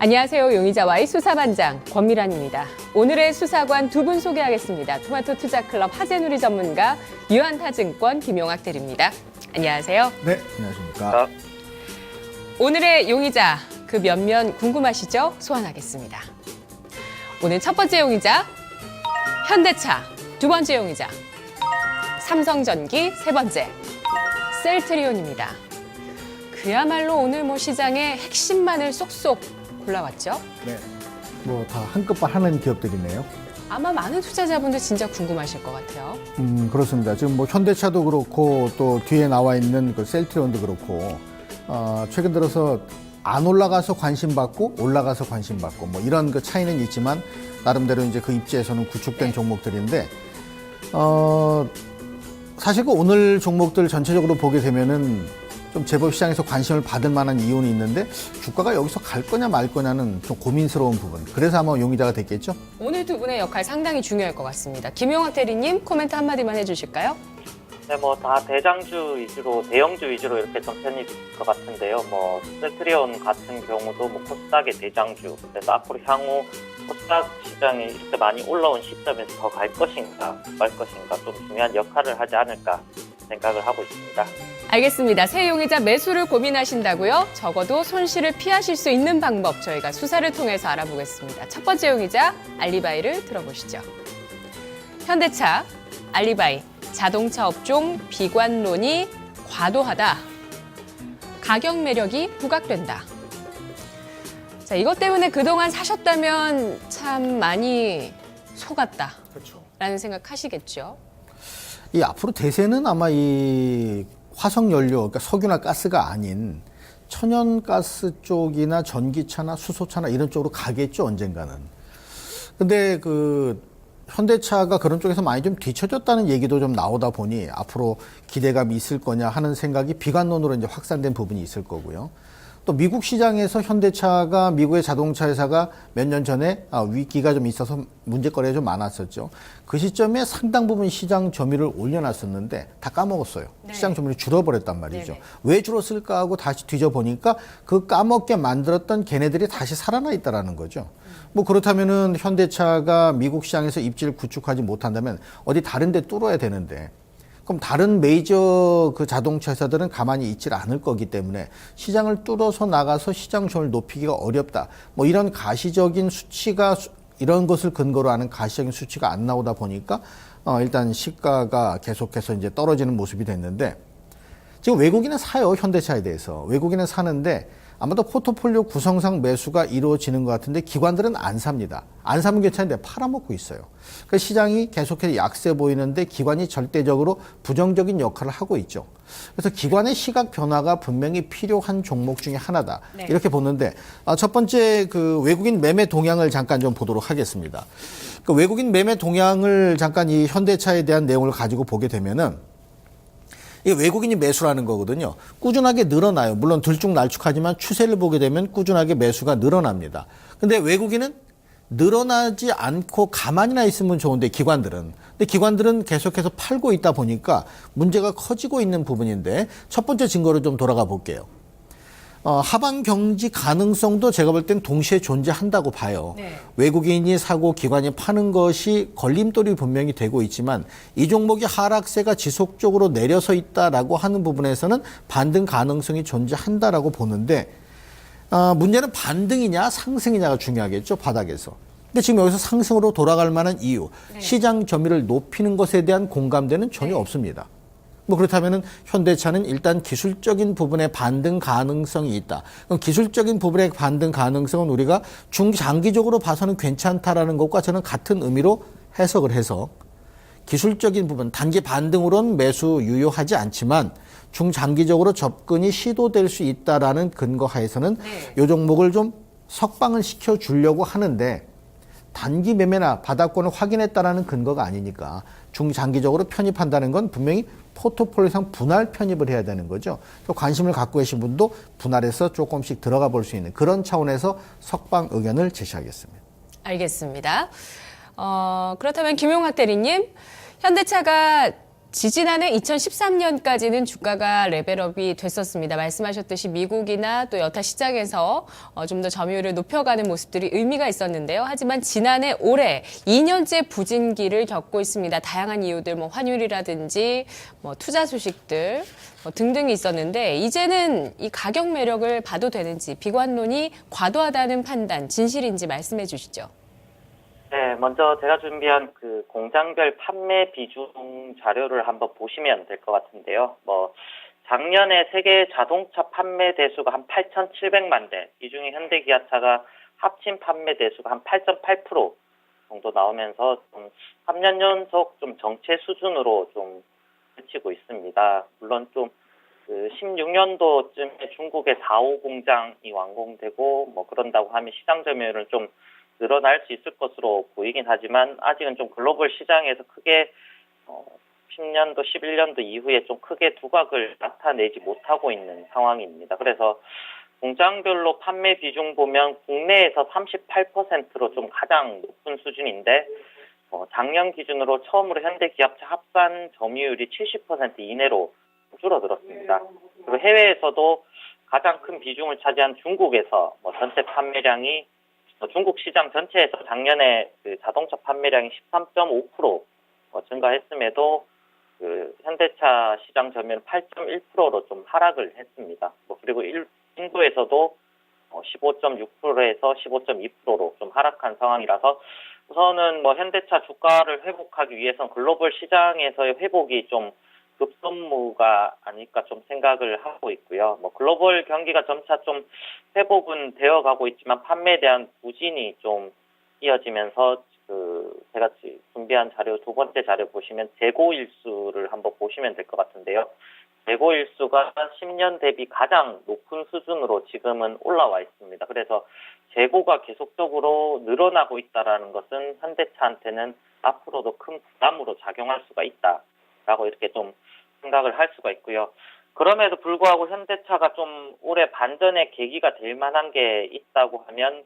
안녕하세요. 용의자와의 수사반장 권미란입니다. 오늘의 수사관 두 분 소개하겠습니다. 토마토 투자클럽 화재누리 전문가 유한타증권 김용학 대리입니다. 안녕하세요. 네, 안녕하십니까. 오늘의 용의자 그 면면 궁금하시죠? 소환하겠습니다. 오늘 첫 번째 용의자 현대차, 두 번째 용의자 삼성전기, 세 번째 셀트리온입니다. 그야말로 오늘 시장의 핵심만을 쏙쏙 골라왔죠? 네, 뭐 다 한끗발 하는 기업들이네요. 아마 많은 투자자분들 진짜 궁금하실 것 같아요. 그렇습니다. 지금 뭐 현대차도 그렇고 또 뒤에 나와 있는 그 셀트리온도 그렇고 최근 들어서 안 올라가서 관심 받고 올라가서 관심 받고 뭐 이런 그 차이는 있지만 나름대로 이제 그 입지에서는 구축된 종목들인데 사실 그 오늘 종목들 전체적으로 보게 되면은 좀 제법 시장에서 관심을 받을 만한 이유는 있는데 주가가 여기서 갈 거냐 말 거냐는 좀 고민스러운 부분. 그래서 아마 용의자가 됐겠죠? 오늘 두 분의 역할 상당히 중요할 것 같습니다. 김용학 대리님 코멘트 한마디만 해주실까요? 네, 뭐 다 대장주 위주로, 대형주 위주로 이렇게 좀 편입이 될 것 같은데요. 뭐 셀트리온 같은 경우도 뭐 코스닥의 대장주, 그래서 앞으로 향후 코스닥 시장이 이렇게 많이 올라온 시점에서 더 갈 것인가, 말 것인가 좀 중요한 역할을 하지 않을까 생각을 하고 있습니다. 알겠습니다. 새 용의자 매수를 고민하신다고요? 적어도 손실을 피하실 수 있는 방법 저희가 수사를 통해서 알아보겠습니다. 첫 번째 용의자 알리바이를 들어보시죠. 현대차, 알리바이, 자동차 업종 비관론이 과도하다. 가격 매력이 부각된다. 자, 이것 때문에 그동안 사셨다면 참 많이 속았다. 그렇죠. 라는 생각하시겠죠? 이 앞으로 대세는 아마 이 화석연료, 그러니까 석유나 가스가 아닌 천연가스 쪽이나 전기차나 수소차나 이런 쪽으로 가겠죠, 언젠가는. 근데 그 현대차가 그런 쪽에서 많이 좀 뒤처졌다는 얘기도 좀 나오다 보니 앞으로 기대감이 있을 거냐 하는 생각이 비관론으로 이제 확산된 부분이 있을 거고요. 또 미국 시장에서 현대차가 미국의 자동차 회사가 몇 년 전에 위기가 좀 있어서 문제거리가 좀 많았었죠. 그 시점에 상당 부분 시장 점유율을 올려놨었는데 다 까먹었어요. 네. 시장 점유율이 줄어버렸단 말이죠. 네네. 왜 줄었을까 하고 다시 뒤져보니까 그 까먹게 만들었던 걔네들이 다시 살아나 있다라는 거죠. 뭐 그렇다면은 현대차가 미국 시장에서 입지를 구축하지 못한다면 어디 다른 데 뚫어야 되는데 그럼 다른 메이저 그 자동차 회사들은 가만히 있질 않을 거기 때문에 시장을 뚫어서 나가서 시장 점유율을 높이기가 어렵다. 뭐 이런 가시적인 수치가 이런 것을 근거로 하는 가시적인 수치가 안 나오다 보니까 일단 시가가 계속해서 이제 떨어지는 모습이 됐는데 지금 외국인은 사요, 현대차에 대해서. 외국인은 사는데 아마도 포트폴리오 구성상 매수가 이루어지는 것 같은데 기관들은 안 삽니다. 안 사면 괜찮은데 팔아먹고 있어요. 그러니까 시장이 계속해서 약세 보이는데 기관이 절대적으로 부정적인 역할을 하고 있죠. 그래서 기관의 시각 변화가 분명히 필요한 종목 중에 하나다. 네. 이렇게 보는데 첫 번째 그 외국인 매매 동향을 잠깐 좀 보도록 하겠습니다. 그 외국인 매매 동향을 잠깐 이 현대차에 대한 내용을 가지고 보게 되면은 이게 외국인이 매수라는 거거든요. 꾸준하게 늘어나요. 물론 들쭉날쭉하지만 추세를 보게 되면 꾸준하게 매수가 늘어납니다. 근데 외국인은 늘어나지 않고 가만히나 있으면 좋은데 기관들은. 근데 기관들은 계속해서 팔고 있다 보니까 문제가 커지고 있는 부분인데 첫 번째 증거로 좀 돌아가 볼게요. 하방 경지 가능성도 제가 볼 땐 동시에 존재한다고 봐요. 네. 외국인이 사고 기관이 파는 것이 걸림돌이 분명히 되고 있지만 이 종목이 하락세가 지속적으로 내려서 있다라고 하는 부분에서는 반등 가능성이 존재한다라고 보는데 문제는 반등이냐 상승이냐가 중요하겠죠, 바닥에서. 근데 지금 여기서 상승으로 돌아갈 만한 이유, 네. 시장 점유율을 높이는 것에 대한 공감대는 전혀 없습니다. 뭐 그렇다면은 현대차는 일단 기술적인 부분에 반등 가능성이 있다. 그럼 기술적인 부분의 반등 가능성은 우리가 중장기적으로 봐서는 괜찮다라는 것과 저는 같은 의미로 해석을 해서 기술적인 부분, 단기 반등으로는 매수 유효하지 않지만 중장기적으로 접근이 시도될 수 있다라는 근거 하에서는 이 종목을 좀 석방을 시켜주려고 하는데 단기 매매나 바닥권을 확인했다라는 근거가 아니니까 중장기적으로 편입한다는 건 분명히 포트폴리오상 분할 편입을 해야 되는 거죠. 관심을 갖고 계신 분도 분할해서 조금씩 들어가 볼 수 있는 그런 차원에서 석방 의견을 제시하겠습니다. 알겠습니다. 그렇다면 김용학 대리님, 현대차가 지지난해 2013년까지는 주가가 레벨업이 됐었습니다. 말씀하셨듯이 미국이나 또 여타 시장에서 좀 더 점유율을 높여가는 모습들이 의미가 있었는데요. 하지만 지난해 올해 2년째 부진기를 겪고 있습니다. 다양한 이유들, 환율이라든지 투자 소식들 등등이 있었는데 이제는 이 가격 매력을 봐도 되는지 비관론이 과도하다는 판단 진실인지 말씀해 주시죠. 네, 먼저 제가 준비한 그 공장별 판매 비중 자료를 한번 보시면 될 것 같은데요. 작년에 세계 자동차 판매 대수가 한 8,700만 대, 이 중에 현대기아차가 합친 판매 대수가 한 8.8% 정도 나오면서 좀 3년 연속 좀 정체 수준으로 좀 그치고 있습니다. 물론 좀 그 16년도쯤에 중국의 4호 공장이 완공되고 그런다고 하면 시장 점유율은 좀 늘어날 수 있을 것으로 보이긴 하지만 아직은 좀 글로벌 시장에서 크게 10년도, 11년도 이후에 좀 크게 두각을 나타내지 못하고 있는 상황입니다. 그래서 공장별로 판매 비중 보면 국내에서 38%로 좀 가장 높은 수준인데 작년 기준으로 처음으로 현대기아차 합산 점유율이 70% 이내로 줄어들었습니다. 그리고 해외에서도 가장 큰 비중을 차지한 중국에서 전체 판매량이 중국 시장 전체에서 작년에 그 자동차 판매량이 13.5% 증가했음에도 그 현대차 시장 점유율은 8.1%로 좀 하락을 했습니다. 그리고 인도에서도 15.6%에서 15.2%로 좀 하락한 상황이라서 우선은 현대차 주가를 회복하기 위해선 글로벌 시장에서의 회복이 좀 급선무가 아닐까 좀 생각을 하고 있고요. 글로벌 경기가 점차 좀 회복은 되어가고 있지만 판매에 대한 부진이 좀 이어지면서 제가 준비한 자료 두 번째 자료 보시면 재고 일수를 한번 보시면 될 것 같은데요. 재고 일수가 10년 대비 가장 높은 수준으로 지금은 올라와 있습니다. 그래서 재고가 계속적으로 늘어나고 있다라는 것은 현대차한테는 앞으로도 큰 부담으로 작용할 수가 있다라고 이렇게 좀 생각을 할 수가 있고요. 그럼에도 불구하고 현대차가 좀 올해 반전의 계기가 될 만한 게 있다고 하면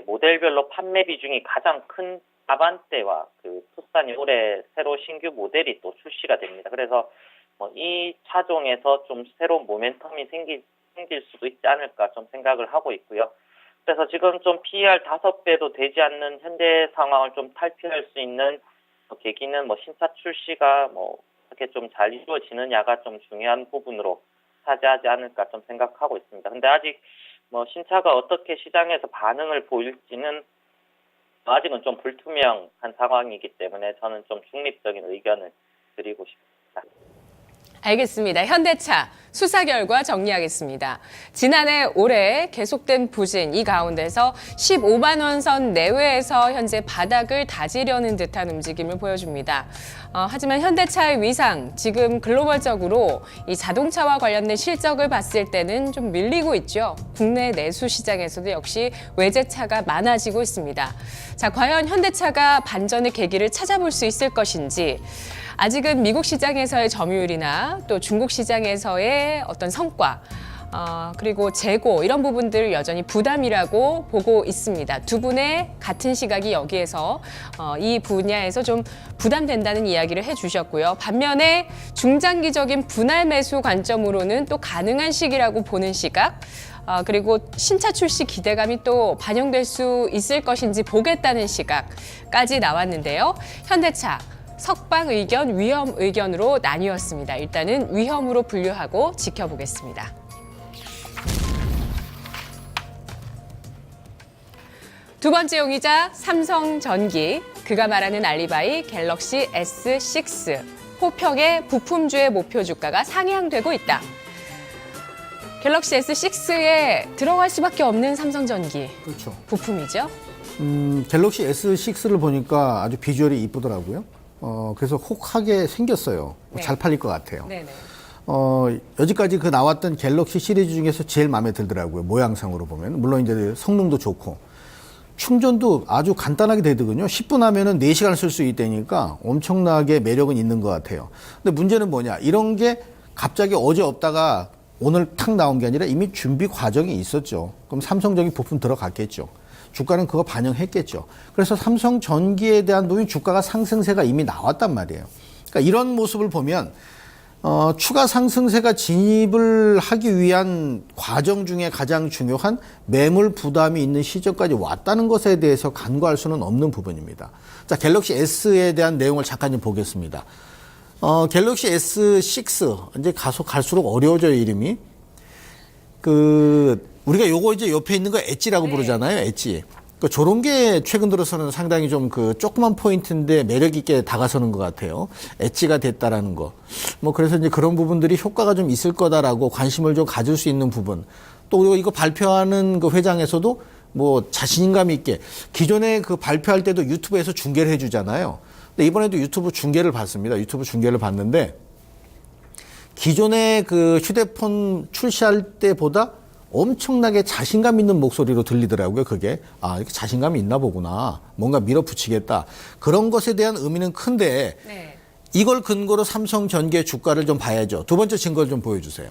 모델별로 판매 비중이 가장 큰 아반떼와 그 투싼이 올해 새로 신규 모델이 또 출시가 됩니다. 그래서 이 차종에서 좀 새로운 모멘텀이 생길 수도 있지 않을까 좀 생각을 하고 있고요. 그래서 지금 좀 PER 5배도 되지 않는 현재 상황을 좀 탈피할 수 있는 계기는 신차 출시가 어떻게 좀 잘 이루어지느냐가 좀 중요한 부분으로 차지하지 않을까 좀 생각하고 있습니다. 근데 아직 신차가 어떻게 시장에서 반응을 보일지는 아직은 좀 불투명한 상황이기 때문에 저는 좀 중립적인 의견을 드리고 싶습니다. 알겠습니다. 현대차 수사 결과 정리하겠습니다. 지난해 올해 계속된 부진 이 가운데서 15만 원 선 내외에서 현재 바닥을 다지려는 듯한 움직임을 보여줍니다. 하지만 현대차의 위상, 지금 글로벌적으로 이 자동차와 관련된 실적을 봤을 때는 좀 밀리고 있죠. 국내 내수 시장에서도 역시 외제차가 많아지고 있습니다. 자, 과연 현대차가 반전의 계기를 찾아볼 수 있을 것인지 아직은 미국 시장에서의 점유율이나 또 중국 시장에서의 어떤 성과 그리고 재고 이런 부분들 여전히 부담이라고 보고 있습니다. 두 분의 같은 시각이 여기에서 이 분야에서 좀 부담된다는 이야기를 해주셨고요. 반면에 중장기적인 분할 매수 관점으로는 또 가능한 시기라고 보는 시각 그리고 신차 출시 기대감이 또 반영될 수 있을 것인지 보겠다는 시각까지 나왔는데요. 현대차 석방 의견, 위험 의견으로 나뉘었습니다. 일단은 위험으로 분류하고 지켜보겠습니다. 두 번째 용의자 삼성전기, 그가 말하는 알리바이 갤럭시 S6, 호평의 부품주의 목표 주가가 상향되고 있다. 갤럭시 S6에 들어갈 수밖에 없는 삼성전기 그렇죠. 부품이죠. 갤럭시 S6를 보니까 아주 비주얼이 이쁘더라고요. 그래서 혹하게 생겼어요. 네. 잘 팔릴 것 같아요. 네네. 여지까지 그 나왔던 갤럭시 시리즈 중에서 제일 마음에 들더라고요. 모양상으로 보면. 물론 이제 성능도 좋고. 충전도 아주 간단하게 되더군요. 10분 하면은 4시간 쓸 수 있다니까 엄청나게 매력은 있는 것 같아요. 근데 문제는 뭐냐. 이런 게 갑자기 어제 없다가 오늘 탁 나온 게 아니라 이미 준비 과정이 있었죠. 그럼 삼성전기 부품 들어갔겠죠. 주가는 그거 반영했겠죠. 그래서 삼성전기에 대한 부분 주가가 상승세가 이미 나왔단 말이에요. 그러니까 이런 모습을 보면 추가 상승세가 진입을 하기 위한 과정 중에 가장 중요한 매물 부담이 있는 시점까지 왔다는 것에 대해서 간과할 수는 없는 부분입니다. 자, 갤럭시 S에 대한 내용을 잠깐 좀 보겠습니다. 갤럭시 S6 이제 갈수록 어려워져요, 이름이. 우리가 요거 이제 옆에 있는 거 엣지라고 부르잖아요, 엣지. 저런 게 최근 들어서는 상당히 좀 조그만 포인트인데 매력 있게 다가서는 것 같아요. 엣지가 됐다라는 거. 그래서 이제 그런 부분들이 효과가 좀 있을 거다라고 관심을 좀 가질 수 있는 부분. 또 이거 발표하는 그 회장에서도 자신감 있게 기존에 발표할 때도 유튜브에서 중계를 해주잖아요. 근데 이번에도 유튜브 중계를 봤습니다. 유튜브 중계를 봤는데 기존에 휴대폰 출시할 때보다 엄청나게 자신감 있는 목소리로 들리더라고요, 그게. 이렇게 자신감이 있나 보구나. 뭔가 밀어붙이겠다. 그런 것에 대한 의미는 큰데, 네. 이걸 근거로 삼성전기의 주가를 좀 봐야죠. 두 번째 증거를 좀 보여주세요.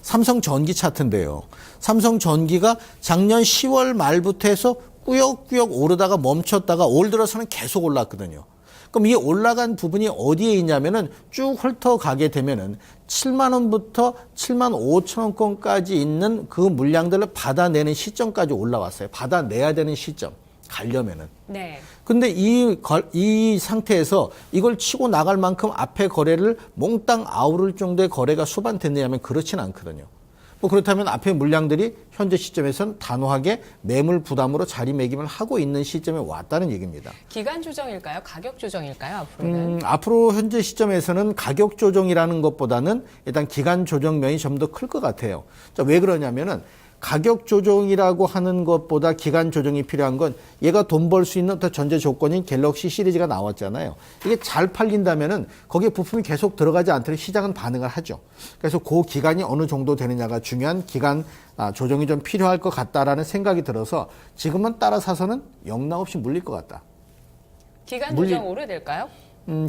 삼성전기 차트인데요. 삼성전기가 작년 10월 말부터 해서 꾸역꾸역 오르다가 멈췄다가 올 들어서는 계속 올랐거든요. 그럼 이 올라간 부분이 어디에 있냐면은 쭉 훑어가게 되면은 7만 원부터 7만 5천 원권까지 있는 그 물량들을 받아내는 시점까지 올라왔어요. 받아내야 되는 시점. 가려면은. 네. 근데 이 상태에서 이걸 치고 나갈 만큼 앞에 거래를 몽땅 아우를 정도의 거래가 수반됐느냐면 그렇지는 않거든요. 그렇다면 앞에 물량들이 현재 시점에서는 단호하게 매물 부담으로 자리매김을 하고 있는 시점에 왔다는 얘기입니다. 기간 조정일까요? 가격 조정일까요? 앞으로는? 앞으로 현재 시점에서는 가격 조정이라는 것보다는 일단 기간 조정 면이 좀 더 클 것 같아요. 자, 왜 그러냐면은 가격 조정이라고 하는 것보다 기간 조정이 필요한 건 얘가 돈 벌 수 있는 더 전제 조건인 갤럭시 시리즈가 나왔잖아요. 이게 잘 팔린다면은 거기에 부품이 계속 들어가지 않도록 시장은 반응을 하죠. 그래서 그 기간이 어느 정도 되느냐가 중요한 기간 조정이 좀 필요할 것 같다라는 생각이 들어서 지금은 따라 사서는 영락없이 물릴 것 같다. 기간 조정 오래될까요?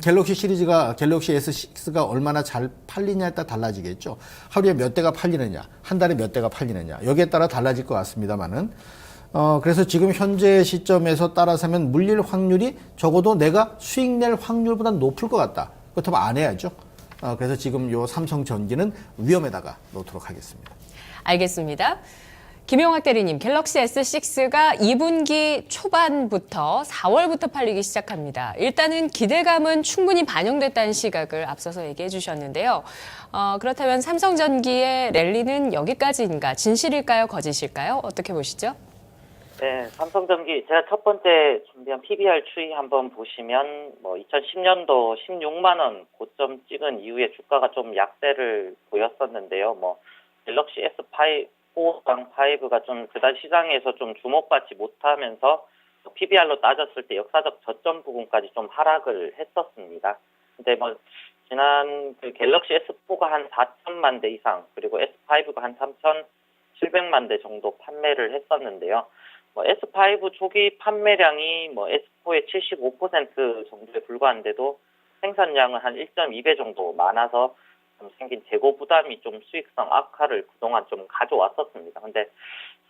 갤럭시 S6가 얼마나 잘 팔리냐에 따라 달라지겠죠. 하루에 몇 대가 팔리느냐, 한 달에 몇 대가 팔리느냐, 여기에 따라 달라질 것 같습니다만은. 그래서 지금 현재 시점에서 따라서면 물릴 확률이 적어도 내가 수익 낼 확률보다 높을 것 같다. 그렇다면 안 해야죠. 그래서 지금 요 삼성전기는 위험에다가 놓도록 하겠습니다. 알겠습니다. 김용학 대리님, 갤럭시 S6가 2분기 초반부터 4월부터 팔리기 시작합니다. 일단은 기대감은 충분히 반영됐다는 시각을 앞서서 얘기해 주셨는데요. 그렇다면 삼성전기의 랠리는 여기까지인가? 진실일까요? 거짓일까요? 어떻게 보시죠? 네, 삼성전기 제가 첫 번째 준비한 PBR 추이 한번 보시면 2010년도 16만 원 고점 찍은 이후에 주가가 좀 약세를 보였었는데요. 갤럭시 S5 4랑 5가 좀 그다지 시장에서 좀 주목받지 못하면서 PBR로 따졌을 때 역사적 저점 부분까지 좀 하락을 했었습니다. 근데 지난 갤럭시 S4가 한 4천만 대 이상, 그리고 S5가 한 3,700만 대 정도 판매를 했었는데요. S5 초기 판매량이 S4의 75% 정도에 불과한데도 생산량은 한 1.2배 정도 많아서 생긴 재고 부담이 좀 수익성 악화를 그동안 좀 가져왔었습니다. 근데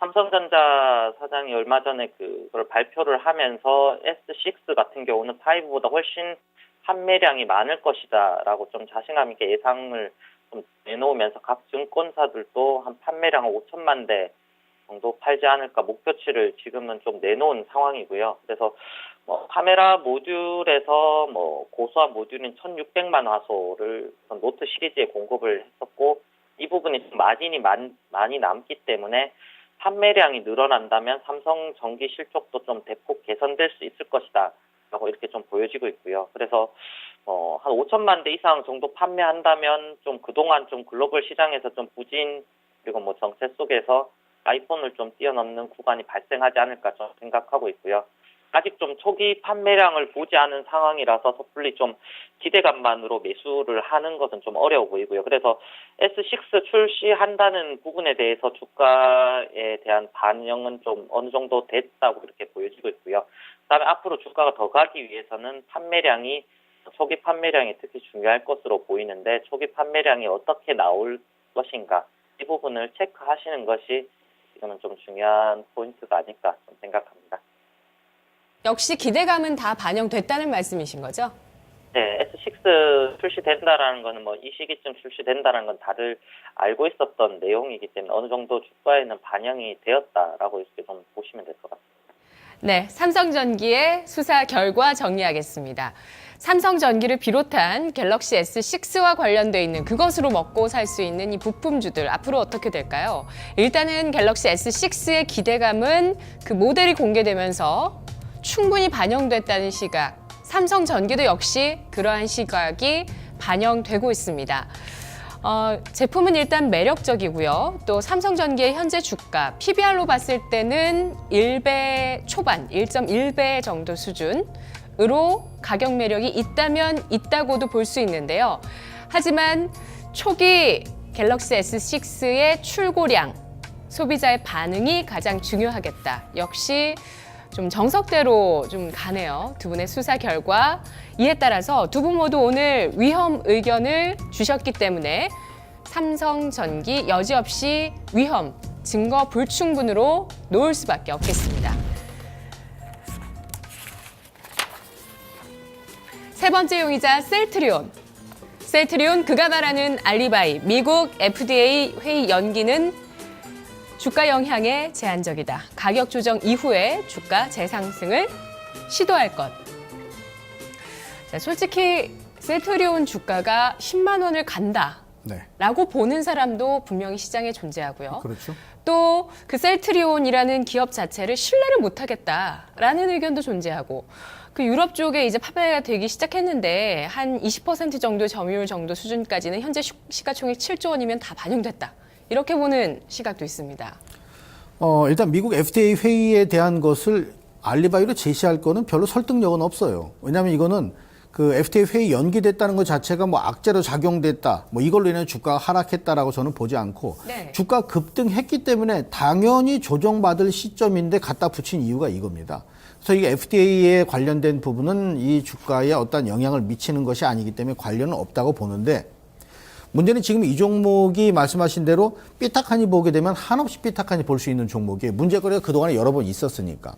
삼성전자 사장이 얼마 전에 그걸 발표를 하면서 S6 같은 경우는 5보다 훨씬 판매량이 많을 것이다라고 좀 자신감 있게 예상을 좀 내놓으면서 각 증권사들도 한 판매량 5천만 대 정도 팔지 않을까 목표치를 지금은 좀 내놓은 상황이고요. 그래서 카메라 모듈에서 고소한 모듈인 1,600만 화소를 노트 시리즈에 공급을 했었고, 이 부분이 좀 마진이 많이 남기 때문에 판매량이 늘어난다면 삼성전기 실적도 좀 대폭 개선될 수 있을 것이다 라고 이렇게 좀 보여지고 있고요. 그래서 한 5천만 대 이상 정도 판매한다면 좀 그동안 좀 글로벌 시장에서 좀 부진 그리고 정체 속에서 아이폰을 좀 뛰어넘는 구간이 발생하지 않을까 좀 생각하고 있고요. 아직 좀 초기 판매량을 보지 않은 상황이라서 섣불리 좀 기대감만으로 매수를 하는 것은 좀 어려워 보이고요. 그래서 S6 출시한다는 부분에 대해서 주가에 대한 반영은 좀 어느 정도 됐다고 이렇게 보여지고 있고요. 그다음에 앞으로 주가가 더 가기 위해서는 초기 판매량이 특히 중요할 것으로 보이는데, 초기 판매량이 어떻게 나올 것인가, 이 부분을 체크하시는 것이 지금은 좀 중요한 포인트가 아닐까 좀 생각합니다. 역시 기대감은 다 반영됐다는 말씀이신 거죠? 네, S6 출시된다라는 거는 뭐 이 시기쯤 출시된다는 건 다들 알고 있었던 내용이기 때문에 어느 정도 주가에는 반영이 되었다라고 이렇게 좀 보시면 될 것 같습니다. 네, 삼성전기의 수사 결과 정리하겠습니다. 삼성전기를 비롯한 갤럭시 S6와 관련돼 있는 그것으로 먹고 살 수 있는 이 부품주들 앞으로 어떻게 될까요? 일단은 갤럭시 S6의 기대감은 그 모델이 공개되면서 충분히 반영됐다는 시각, 삼성전기도 역시 그러한 시각이 반영되고 있습니다. 제품은 일단 매력적이고요. 또 삼성전기의 현재 주가, PBR로 봤을 때는 1배 초반, 1.1배 정도 수준으로 가격 매력이 있다면 있다고도 볼 수 있는데요. 하지만 초기 갤럭시 S6의 출고량, 소비자의 반응이 가장 중요하겠다. 역시 좀 정석대로 좀 가네요. 두 분의 수사 결과. 이에 따라서 두 분 모두 오늘 위험 의견을 주셨기 때문에 삼성전기 여지없이 위험, 증거 불충분으로 놓을 수밖에 없겠습니다. 세 번째 용의자 셀트리온. 셀트리온 그가 말하는 알리바이, 미국 FDA 회의 연기는 주가 영향에 제한적이다. 가격 조정 이후에 주가 재상승을 시도할 것. 자, 솔직히 셀트리온 주가가 10만 원을 간다라고 보는 사람도 분명히 시장에 존재하고요. 그렇죠. 또 그 셀트리온이라는 기업 자체를 신뢰를 못하겠다라는 의견도 존재하고 그 유럽 쪽에 이제 판매가 되기 시작했는데 한 20% 정도 점유율 정도 수준까지는 현재 시가총액 7조 원이면 다 반영됐다. 이렇게 보는 시각도 있습니다. 일단 미국 FDA 회의에 대한 것을 알리바이로 제시할 거는 별로 설득력은 없어요. 왜냐하면 이거는 그 FDA 회의 연기됐다는 것 자체가 뭐 악재로 작용됐다, 뭐 이걸로 인해 주가가 하락했다라고 저는 보지 않고 네. 주가 급등했기 때문에 당연히 조정받을 시점인데 갖다 붙인 이유가 이겁니다. 그래서 이게 FDA에 관련된 부분은 이 주가에 어떤 영향을 미치는 것이 아니기 때문에 관련은 없다고 보는데 문제는 지금 이 종목이 말씀하신 대로 삐딱하니 보게 되면 한없이 삐딱하니 볼 수 있는 종목이에요. 문제거리가 그동안에 여러 번 있었으니까.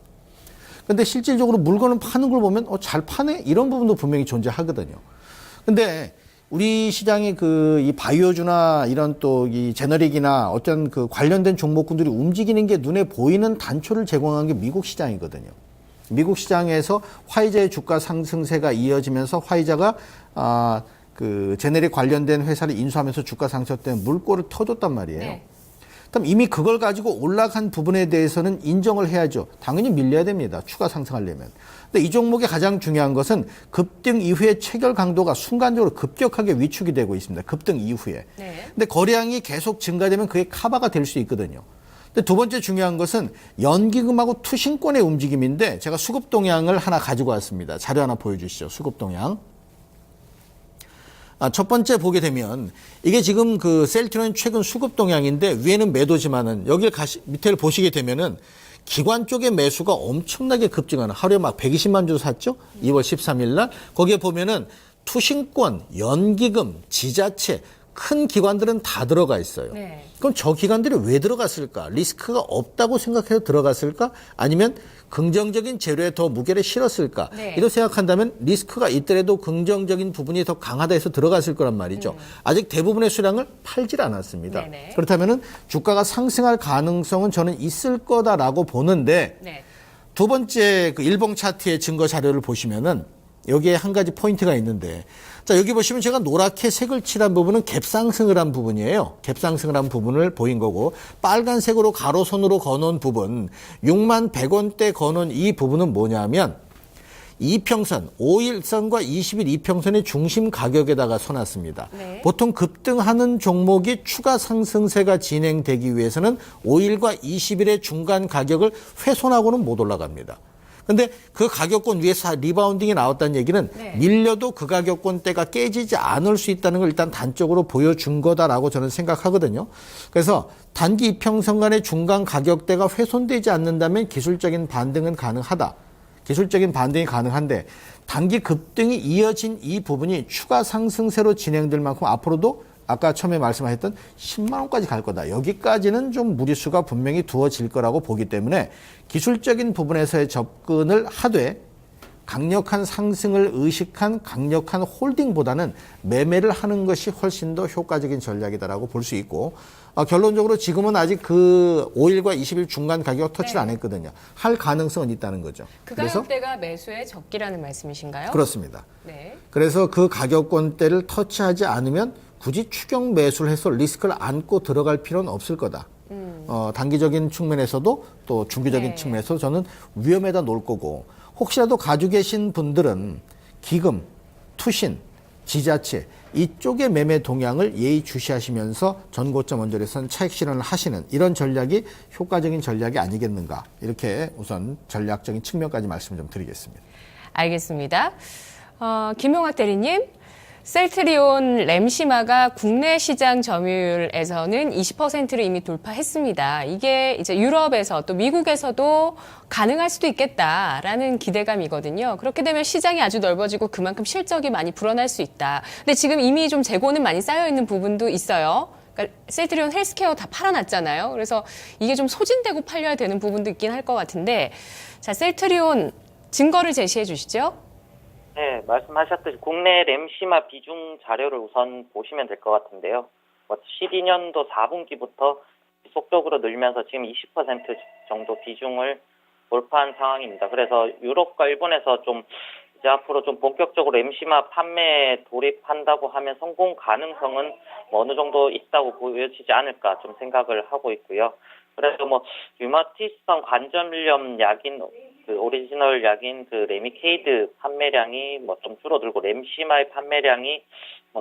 근데 실질적으로 물건을 파는 걸 보면 잘 파네? 이런 부분도 분명히 존재하거든요. 근데 우리 시장의 이 바이오주나 이런 또 이 제너릭이나 어떤 그 관련된 종목군들이 움직이는 게 눈에 보이는 단초를 제공한 게 미국 시장이거든요. 미국 시장에서 화이자의 주가 상승세가 이어지면서 화이자가 그 제네릭 관련된 회사를 인수하면서 주가 상승 때문에 물꼬를 터줬단 말이에요. 네. 그럼 이미 그걸 가지고 올라간 부분에 대해서는 인정을 해야죠. 당연히 밀려야 됩니다. 추가 상승하려면. 근데 이 종목의 가장 중요한 것은 급등 이후에 체결 강도가 순간적으로 급격하게 위축이 되고 있습니다. 급등 이후에. 네. 근데 거래량이 계속 증가되면 그게 카바가 될 수 있거든요. 근데 두 번째 중요한 것은 연기금하고 투신권의 움직임인데 제가 수급 동향을 하나 가지고 왔습니다. 자료 하나 보여주시죠. 수급 동향. 첫 번째 보게 되면 이게 지금 그 셀트리온 최근 수급 동향인데 위에는 매도지만은 여기를 밑에를 보시게 되면은 기관 쪽의 매수가 엄청나게 급증하는 하루에 막 120만 주 샀죠? 2월 13일 날. 거기에 보면은 투신권, 연기금, 지자체 큰 기관들은 다 들어가 있어요. 네. 그럼 저 기관들이 왜 들어갔을까? 리스크가 없다고 생각해서 들어갔을까? 아니면 긍정적인 재료에 더 무게를 실었을까? 네. 이렇게 생각한다면 리스크가 있더라도 긍정적인 부분이 더 강하다 해서 들어갔을 거란 말이죠. 아직 대부분의 수량을 팔질 않았습니다. 네네. 그렇다면 주가가 상승할 가능성은 저는 있을 거다라고 보는데 네. 두 번째 그 일봉 차트의 증거 자료를 보시면은 여기에 한 가지 포인트가 있는데 자, 여기 보시면 제가 노랗게 색을 칠한 부분은 갭상승을 한 부분이에요. 갭상승을 한 부분을 보인 거고 빨간색으로 가로선으로 거놓은 부분 6만 100원대 거놓은 이 부분은 뭐냐면 이평선, 5일선과 20일 이평선의 중심 가격에다가 서놨습니다. 네. 보통 급등하는 종목이 추가 상승세가 진행되기 위해서는 5일과 20일의 중간 가격을 훼손하고는 못 올라갑니다. 근데 그 가격권 위에서 리바운딩이 나왔다는 얘기는 네. 밀려도 그 가격권대가 깨지지 않을 수 있다는 걸 일단 단적으로 보여준 거다라고 저는 생각하거든요. 그래서 단기 이평선 간의 중간 가격대가 훼손되지 않는다면 기술적인 반등은 가능하다. 기술적인 반등이 가능한데 단기 급등이 이어진 이 부분이 추가 상승세로 진행될 만큼 앞으로도 아까 처음에 말씀하셨던 10만 원까지 갈 거다. 여기까지는 좀 무리수가 분명히 두어질 거라고 보기 때문에 기술적인 부분에서의 접근을 하되 강력한 상승을 의식한 강력한 홀딩보다는 매매를 하는 것이 훨씬 더 효과적인 전략이다라고 볼 수 있고 결론적으로 지금은 아직 그 5일과 20일 중간 가격 터치를 안 했거든요. 할 가능성은 있다는 거죠. 그 가격대가 매수의 적기라는 말씀이신가요? 그렇습니다. 네. 그래서 그 가격권대를 터치하지 않으면 굳이 추격 매수를 해서 리스크를 안고 들어갈 필요는 없을 거다. 단기적인 측면에서도 또 중기적인 네. 측면에서도 저는 위험에다 놓을 거고 혹시라도 가지고 계신 분들은 기금, 투신, 지자체 이쪽의 매매 동향을 예의주시하시면서 전고점 원절에서는 차익 실현을 하시는 이런 전략이 효과적인 전략이 아니겠는가 이렇게 우선 전략적인 측면까지 말씀을 좀 드리겠습니다. 알겠습니다. 김용학 대리님, 셀트리온 램시마가 국내 시장 점유율에서는 20%를 이미 돌파했습니다. 이게 이제 유럽에서 또 미국에서도 가능할 수도 있겠다라는 기대감이거든요. 그렇게 되면 시장이 아주 넓어지고 그만큼 실적이 많이 불어날 수 있다. 근데 지금 이미 좀 재고는 많이 쌓여 있는 부분도 있어요. 그러니까 셀트리온 헬스케어 다 팔아놨잖아요. 그래서 이게 좀 소진되고 팔려야 되는 부분도 있긴 할 것 같은데, 자, 셀트리온 증거를 제시해 주시죠. 네, 말씀하셨듯이 국내 램시마 비중 자료를 우선 보시면 될 것 같은데요. 12년도 4분기부터 지속적으로 늘면서 지금 20% 정도 비중을 돌파한 상황입니다. 그래서 유럽과 일본에서 좀 이제 앞으로 좀 본격적으로 램시마 판매에 돌입한다고 하면 성공 가능성은 어느 정도 있다고 보여지지 않을까 좀 생각을 하고 있고요. 그래서 류마티스성 관절염 약인 그 오리지널 약인 그 레미케이드 판매량이 좀 줄어들고 램시마의 판매량이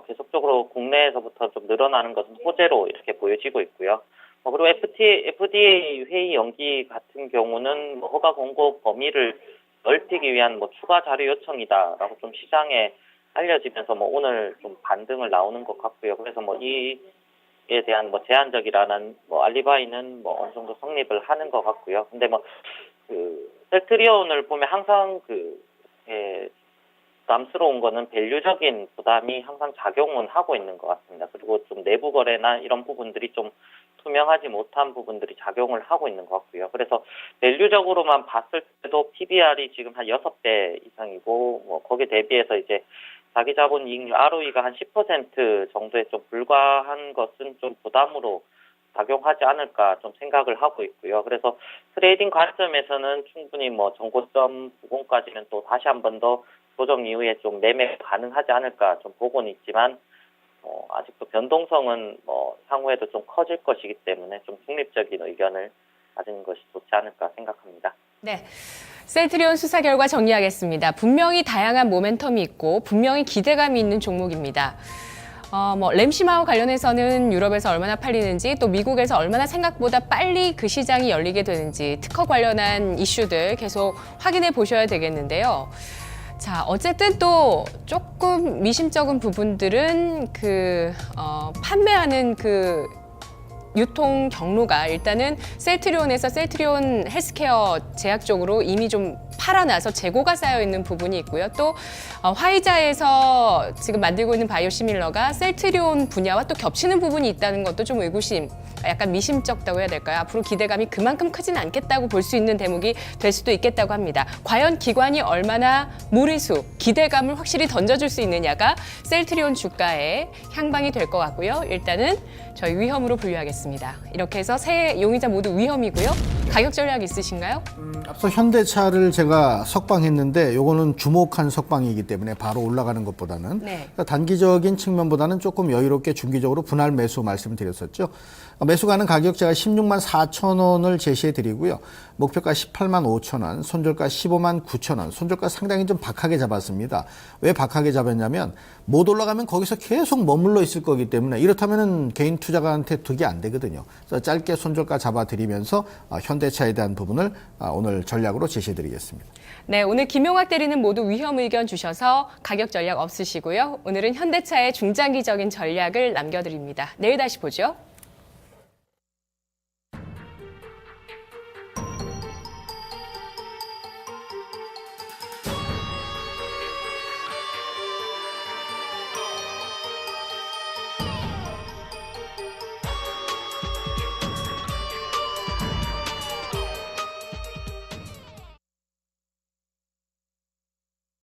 계속적으로 국내에서부터 좀 늘어나는 것은 호재로 이렇게 보여지고 있고요. 그리고 FDA 회의 연기 같은 경우는 허가 공고 범위를 넓히기 위한 추가 자료 요청이다라고 좀 시장에 알려지면서 오늘 좀 반등을 나오는 것 같고요. 그래서 이에 대한 제한적이라는 알리바이는 어느 정도 성립을 하는 것 같고요. 근데 셀트리온을 보면 항상 부담스러운 거는 밸류적인 부담이 항상 작용은 하고 있는 것 같습니다. 그리고 좀 내부 거래나 이런 부분들이 좀 투명하지 못한 부분들이 작용을 하고 있는 것 같고요. 그래서 밸류적으로만 봤을 때도 PBR이 지금 한 6배 이상이고 거기에 대비해서 이제 자기 자본 이익률 ROE가 한 10% 정도에 좀 불과한 것은 좀 부담으로 작용하지 않을까 좀 생각을 하고 있고요. 그래서 트레이딩 관점에서는 충분히 전고점 부근까지는 또 다시 한 번 더 조정 이후에 좀 매매 가능하지 않을까 좀 보고는 있지만 아직도 변동성은 향후에도 좀 커질 것이기 때문에 좀 중립적인 의견을 가지는 것이 좋지 않을까 생각합니다. 네. 셀트리온 수사 결과 정리하겠습니다. 분명히 다양한 모멘텀이 있고 분명히 기대감이 있는 종목입니다. 램시마와 관련해서는 유럽에서 얼마나 팔리는지 또 미국에서 얼마나 생각보다 빨리 그 시장이 열리게 되는지 특허 관련한 이슈들 계속 확인해 보셔야 되겠는데요. 자, 어쨌든 또 조금 미심쩍은 부분들은 판매하는 유통 경로가 일단은 셀트리온에서 셀트리온 헬스케어 제약 쪽으로 이미 좀 팔아나서 재고가 쌓여 있는 부분이 있고요. 또 화이자에서 지금 만들고 있는 바이오시밀러가 셀트리온 분야와 또 겹치는 부분이 있다는 것도 좀 의구심, 약간 미심쩍다고 해야 될까요? 앞으로 기대감이 그만큼 크진 않겠다고 볼 수 있는 대목이 될 수도 있겠다고 합니다. 과연 기관이 얼마나 무리수, 기대감을 확실히 던져줄 수 있느냐가 셀트리온 주가의 향방이 될 것 같고요. 일단은 저희 위험으로 분류하겠습니다. 이렇게 해서 세 용의자 모두 위험이고요. 가격 전략 있으신가요? 앞서 현대차를 제가 석방했는데 요거는 주목한 석방이기 때문에 바로 올라가는 것보다는 네. 그러니까 단기적인 측면보다는 조금 여유롭게 중기적으로 분할 매수 말씀드렸었죠. 매수가는 가격 제가 16만 4천 원을 제시해 드리고요. 목표가 18만 5천 원, 손절가 15만 9천 원, 손절가 상당히 좀 박하게 잡았습니다. 왜 박하게 잡았냐면 못 올라가면 거기서 계속 머물러 있을 거기 때문에 이렇다면 개인 투자가한테 득이 안 되거든요. 그래서 짧게 손절가 잡아드리면서 현대차에 대한 부분을 오늘 전략으로 제시해 드리겠습니다. 네, 오늘 김용학 대리는 모두 위험 의견 주셔서 가격 전략 없으시고요. 오늘은 현대차의 중장기적인 전략을 남겨드립니다. 내일 다시 보죠.